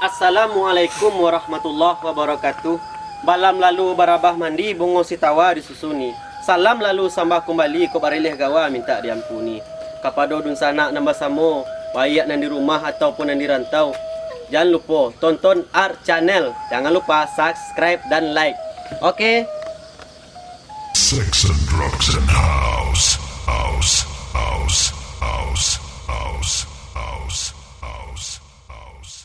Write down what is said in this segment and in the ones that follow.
Assalamualaikum warahmatullahi wabarakatuh. Balam lalu barabah mandi bungo sitawa disusuni. Salam lalu sambah kembali ko barilih gawa minta diampuni. Kapado dun sanak nambah samo, bayak nan di rumah ataupun nan di rantau. Jangan lupa tonton Art Channel. Jangan lupa subscribe dan like. Oke. Sex and drugs and house, house, house, house, house, house, house, house.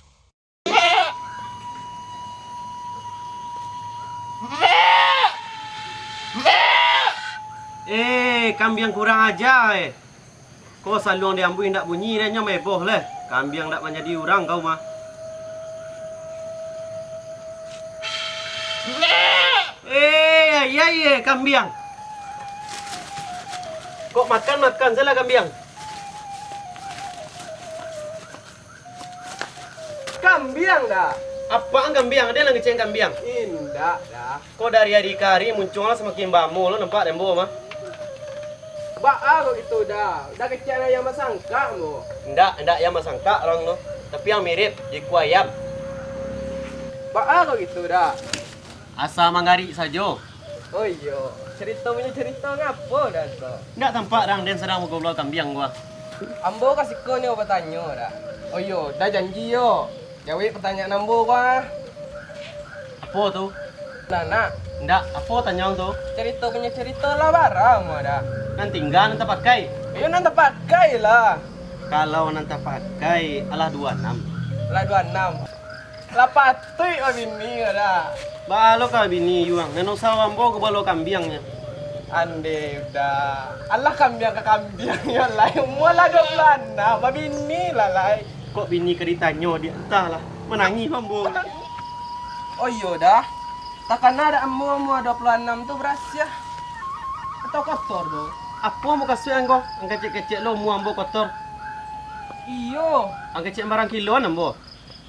Kambing kurang aja Kau saluang diambil ndak bunyi dan nya meboh leh. Kambing ndak menjadi orang kau mah. Ya kambing. Kok makan salah kambing. Kambing dah. Apaan kambing? Ada yang ngeceng kambing. Indah dah. Kok dari hari ke hari munculnya semakin bamu lo nampak dembo mah. Ba'a kok gitu dah. Udah kecil yang masangka mo. Ndak yang masangka orang lo. Tapi yang mirip jiku ayam. Ba'a kok gitu dah. Asa mangari saja. Oh iya, cerita ngapo dah tu. Ndak tampak orang den sedang ngobrol kambing gua. Ambo kasih kau ni bertanya dah. Oh iya, dah janji yo. Jawab pertanyaan ambo gua. Apa tu? Nak. Ndak, apa tanya tu? Cerita lah barang mo dah. Nan tinggal nanti pakai. Ayo nanti pakai lah. Kalau nanti pakai alah 26. Lah 26. Lah patui oh bini dah. Balo ka bini yuang. Nano sawam bo ko balo kambingnya. Ande udah. Allah kambing ke kambing yang lain. Mula 26. Mabini lah lai. Kok bini ke ditanyo dia entahlah. Menangi mambo. Oh iya dah. Takkan ada ambo 26 tu berasya. Atau kotor tu. Apa mau kasih engko? Ang kecil-kecil lo mu ambo kotor. Iyo. Ang kecil barang kiloan ambo.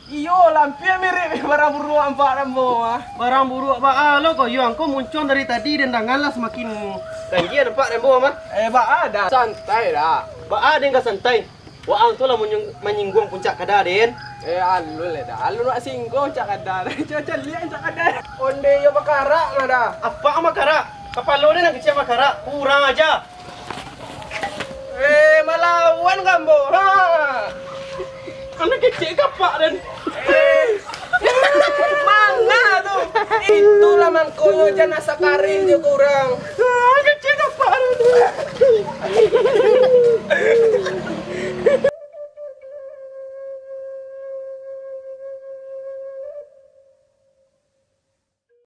Iyo lampir mirip barang buruk ampak ambo ah. Barang buruk ba lo kok yuang ko muncul dari tadi dan danganlah semakin tinggi nampak ambo mah. Ba ada santai dah. Ba ada enggak santai. Waang tu lah menyinggung puncak kadar den. Alul dah. Alul nak singgung cak kadar. Coba lihat cak kadar. Onde yo makarak ngada. Apa makarak? Kapalo dia nak kecil makarak. Kurang aja. Melawan kambo. Ha. Anak kecil kapak dan. Mana tu? Itulah mangkoyo jangan sakarin je kurang. Kecil kapak.